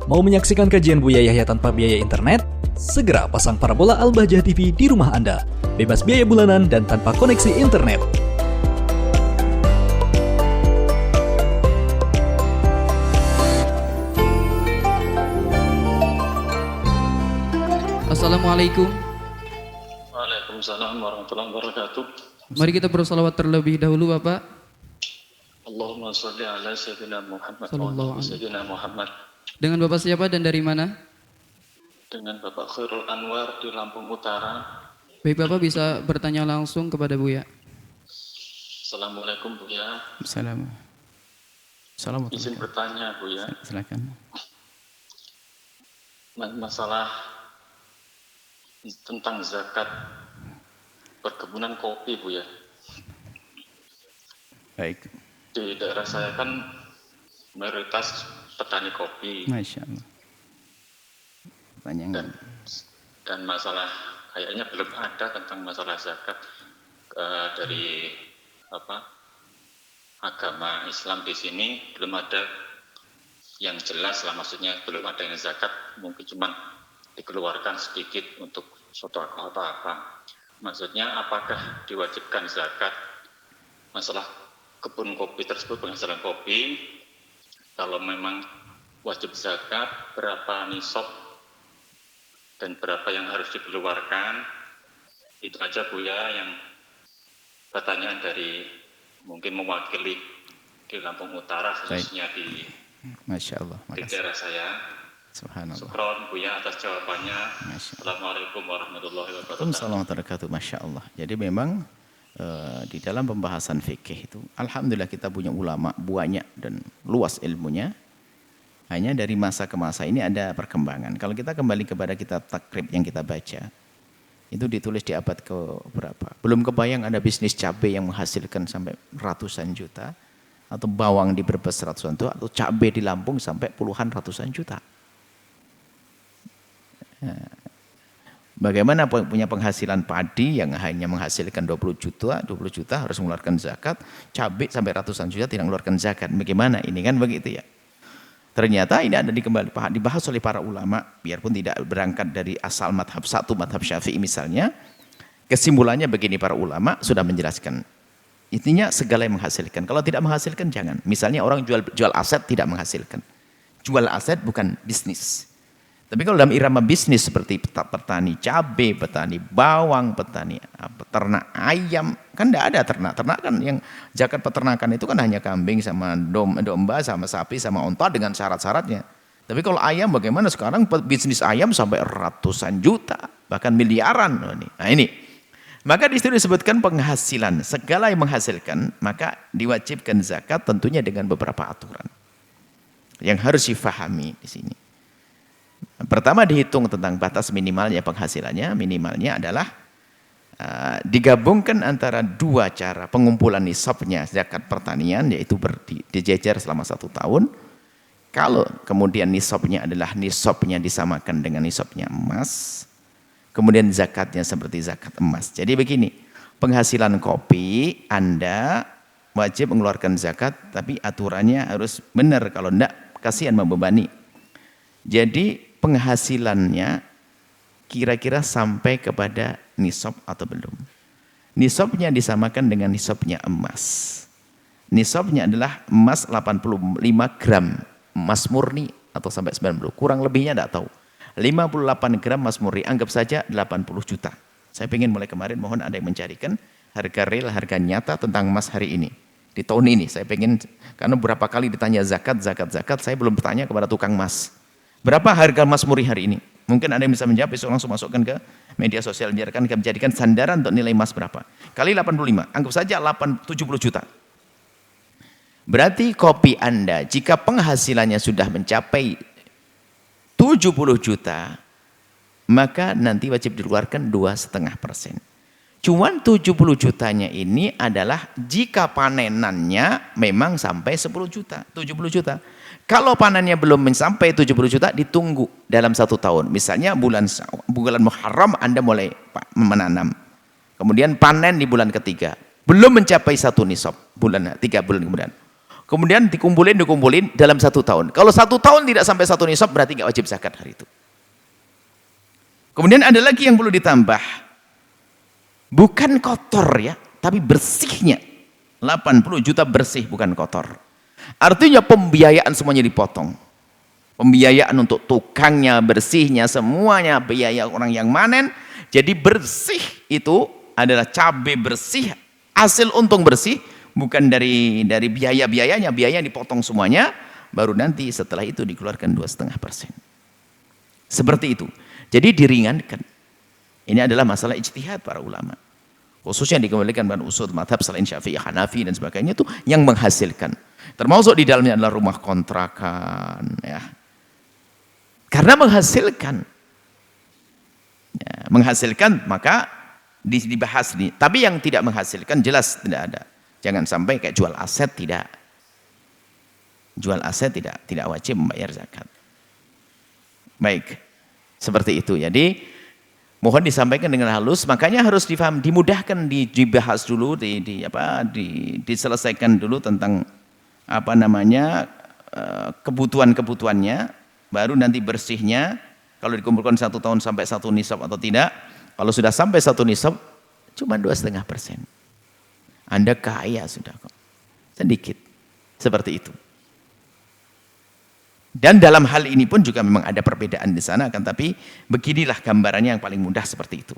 Mau menyaksikan kajian Buya Yahya tanpa biaya internet? Segera pasang parabola Al-Bahjah TV di rumah Anda. Bebas biaya bulanan dan tanpa koneksi internet. Assalamualaikum. Waalaikumsalam warahmatullahi wabarakatuh. Mari kita bersalawat terlebih dahulu, Bapak. Allahumma sholli ala sayyidina Muhammad Sallallahu wa ala alaihi. sayyidina Muhammad. Dengan Bapak siapa dan dari mana? Dengan Bapak Khairul Anwar di Lampung Utara. Baik, Bapak bisa bertanya langsung kepada Buya. Assalamualaikum Buya. Assalamualaikum. Izin bertanya Buya. Silakan. Masalah tentang zakat perkebunan kopi Buya. Baik. Di daerah saya kan mayoritas petani kopi. Masya Allah. Pertanyaan. Dan masalah kayaknya belum ada tentang masalah zakat dari agama Islam di sini belum ada yang jelas lah, maksudnya belum ada yang zakat, mungkin cuma dikeluarkan sedikit untuk sedekah atau apa. Maksudnya apakah diwajibkan zakat masalah kebun kopi tersebut, penghasilan kopi? Kalau memang wajib zakat, berapa nisab dan berapa yang harus dikeluarkan? Itu aja Buya yang pertanyaan dari mungkin mewakili di Lampung Utara, khususnya di Masya Allah. di daerah saya. Subhanallah. Syukron Buya atas jawabannya. Assalamualaikum warahmatullahi wabarakatuh. Assalamualaikum warahmatullahi wabarakatuh. Masya Allah. Jadi memang di dalam pembahasan fikih itu, alhamdulillah kita punya ulama banyak dan luas ilmunya. Hanya dari masa ke masa ini ada perkembangan. Kalau kita kembali kepada kitab takrib yang kita baca, itu ditulis di abad ke berapa? Belum kebayang ada bisnis cabai yang menghasilkan sampai ratusan juta, atau bawang di Brebes ratusan juta, atau cabai di Lampung sampai puluhan ratusan juta. Bagaimana punya penghasilan padi yang hanya menghasilkan 20 juta harus mengeluarkan zakat, cabai sampai ratusan juta tidak mengeluarkan zakat. Bagaimana ini, kan begitu ya? Ternyata ini ada dibahas oleh para ulama, biarpun tidak berangkat dari asal madhab satu, madhab Syafi'i misalnya. Kesimpulannya begini, para ulama sudah menjelaskan. Intinya segala yang menghasilkan. Kalau tidak menghasilkan jangan. Misalnya orang jual aset tidak menghasilkan. Jual aset bukan bisnis. Tapi kalau dalam irama bisnis seperti petani cabai, petani bawang, petani peternak ayam, kan tidak ada ternak. Ternak kan yang zakat peternakan itu kan hanya kambing sama domba sama sapi sama onta dengan syarat-syaratnya. Tapi kalau ayam bagaimana sekarang, bisnis ayam sampai ratusan juta, bahkan miliaran. Nah ini. Maka di situ disebutkan penghasilan, segala yang menghasilkan, maka diwajibkan zakat tentunya dengan beberapa aturan yang harus difahami di sini. Pertama dihitung tentang batas minimalnya penghasilannya. Minimalnya adalah digabungkan antara dua cara pengumpulan nisabnya zakat pertanian, yaitu dijejer selama 1 tahun. Kalau kemudian nisabnya adalah nisabnya disamakan dengan nisabnya emas, kemudian zakatnya seperti zakat emas. Jadi begini, penghasilan kopi Anda wajib mengeluarkan zakat, tapi aturannya harus benar, kalau tidak kasihan membebani. Jadi penghasilannya kira-kira sampai kepada nisab atau belum. Nisabnya disamakan dengan nisabnya emas. Nisabnya adalah emas 85 gram, emas murni atau sampai 90, kurang lebihnya tidak tahu. 58 gram emas murni, anggap saja 80 juta. Saya ingin mulai kemarin, mohon ada yang mencarikan harga real, harga nyata tentang emas hari ini. Di tahun ini, saya ingin, karena beberapa kali ditanya zakat, saya belum bertanya kepada tukang emas. Berapa harga emas murni hari ini? Mungkin ada yang bisa menjawab, besok langsung masukkan ke media sosial, menjadikan sandaran untuk nilai emas berapa. Kali 85, anggap saja 70 juta. Berarti kopi Anda, jika penghasilannya sudah mencapai 70 juta, maka nanti wajib dikeluarkan 2,5%. Cuman 70 jutanya ini adalah jika panenannya memang sampai 10 juta, 70 juta. Kalau panennya belum mencapai 70 juta, ditunggu dalam 1 tahun. Misalnya bulan Muharram Anda mulai menanam. Kemudian panen di bulan ketiga. Belum mencapai 1 nisab, 3 bulan kemudian. Kemudian dikumpulin dalam 1 tahun. Kalau 1 tahun tidak sampai 1 nisab berarti nggak wajib zakat hari itu. Kemudian ada lagi yang perlu ditambah. Bukan kotor ya, tapi bersihnya. 80 juta bersih bukan kotor. Artinya pembiayaan semuanya dipotong. Pembiayaan untuk tukangnya, bersihnya, semuanya biaya orang yang manen. Jadi bersih itu adalah cabai bersih, hasil untung bersih, bukan dari biaya-biayanya, biaya dipotong semuanya, baru nanti setelah itu dikeluarkan 2,5%. Seperti itu. Jadi diringankan. Ini adalah masalah ijtihad para ulama. Khususnya dikembalikan pada usul madhab selain Syafi'i, Hanafi dan sebagainya itu yang menghasilkan. Termasuk di dalamnya adalah rumah kontrakan, ya. Karena menghasilkan, ya, menghasilkan maka dibahas nih. Tapi yang tidak menghasilkan jelas tidak ada. Jangan sampai kayak jual aset tidak. Jual aset tidak wajib membayar zakat. Baik, seperti itu. Jadi mohon disampaikan dengan halus, makanya harus difaham, dimudahkan, dibahas dulu, diselesaikan dulu tentang apa namanya kebutuhan-kebutuhannya, baru nanti bersihnya. Kalau dikumpulkan 1 tahun sampai 1 nisab atau tidak. Kalau sudah sampai 1 nisab, cuma 2,5%. Anda kaya sudah kok, sedikit, seperti itu. Dan dalam hal ini pun juga memang ada perbedaan di sana, akan tapi beginilah gambarannya yang paling mudah seperti itu.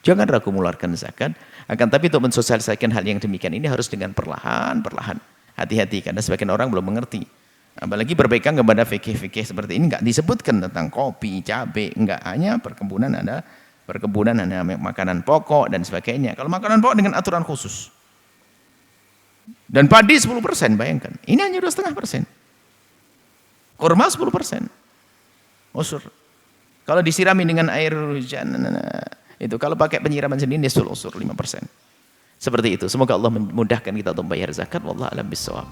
Jangan ragu mengeluarkan zakat, akan tapi untuk mensosialisasikan hal yang demikian ini harus dengan perlahan. Hati-hati, karena sebagian orang belum mengerti. Apalagi berpegang kepada fikih-fikih seperti ini, enggak disebutkan tentang kopi, cabai, enggak, hanya perkebunan ada makanan pokok dan sebagainya. Kalau makanan pokok dengan aturan khusus. Dan padi 10%, bayangkan. Ini hanya 2,5%. Kurma 10%. Usur. Kalau disirami dengan air hujan, itu kalau pakai penyiraman sendiri nisful usur 5%. Seperti itu. Semoga Allah memudahkan kita untuk bayar zakat. Wallahu a'lam bishawab.